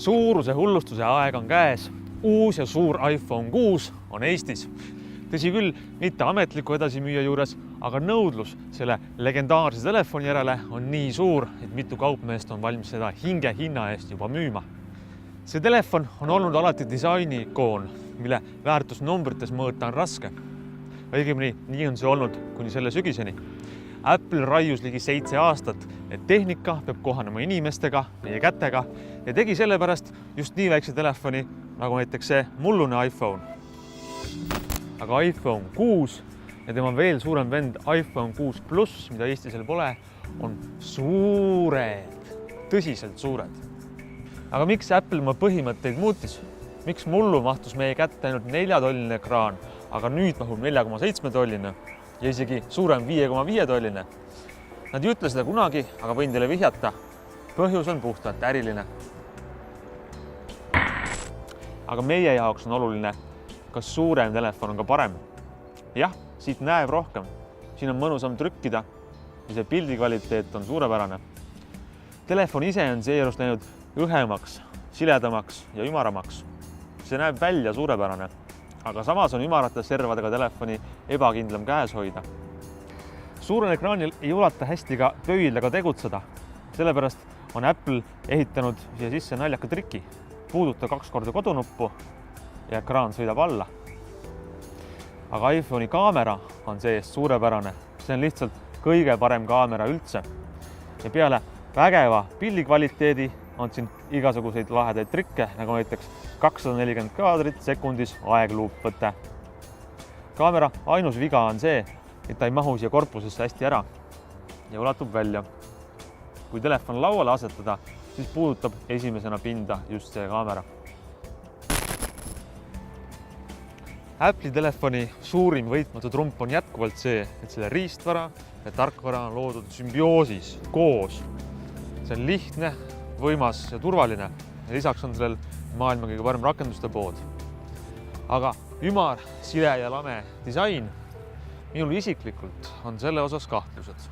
Suuruse hullustuse aeg on käes. Uus ja suur iPhone 6 on Eestis. Tõsi küll, mitte ametliku edasimüüja juures, aga nõudlus selle legendaarse telefoni järele on nii suur, et mitu kaupmeest on valmis seda hinge hinna eest juba müüma. See telefon on olnud alati disaini ikoon, mille väärtusnumbrites mõõta on raske. Õigemini, nii on see olnud kuni selle sügiseni. Apple raius ligi 7 aastat, et tehnika peab kohanema inimestega, meie kätega ja tegi sellepärast just nii väikse telefoni, nagu näiteks see mullune iPhone. Aga iPhone 6 ja tema veel suurem vend iPhone 6 Plus, mida Eestisel pole, on suured, tõsiselt suured. Aga miks Apple oma põhimõtteid muutis? Miks mullu mahtus meie kätte ainult 4-tolline ekraan, aga nüüd mahub 4,7-tolline ja isegi suurem 5,5-tolline? Nad ei ütle seda kunagi, aga võin teile vihjata. Põhjus on puhtalt äriline. Aga meie jaoks on oluline, kas suurem telefon on ka parem. Jah, siit näeb rohkem. Siin on mõnusam trükkida ja see pildi kvaliteet on suurepärane. Telefon ise on seejuures läinud õhemaks, siledamaks ja ümaramaks. See näeb välja suurepärane, aga samas on ümarate servadega telefoni ebakindlam käes hoida. Suurel ekraanil ei ulata hästi ka pöidlaga tegutseda. Sellepärast on Apple ehitanud siia sisse naljaka triki. Puuduta 2 korda kodunuppu ja ekraan sõidab alla. Aga iPhone'i kaamera on seest suurepärane. See on lihtsalt kõige parem kaamera üldse. Ja peale vägeva pildikvaliteedi on siin igasuguseid lahedaid trikke, nagu näiteks 240 kaadrit sekundis aegluupvõte. Kaamera ainus viga on see, et ta ei mahu siia korpusesse hästi ära ja ulatub välja. Kui telefon lauale asetada, siis puudutab esimesena pinda just see kaamera. Apple'i telefoni suurim võitmatu trump on jätkuvalt see, et selle riistvara ja tarkvara on loodud sümbioosis koos. See on lihtne, võimas ja turvaline ja lisaks on sellel maailma kõige parem rakenduste pood. Aga ümar, sile ja lame disain minul isiklikult on selle osas kahtlused.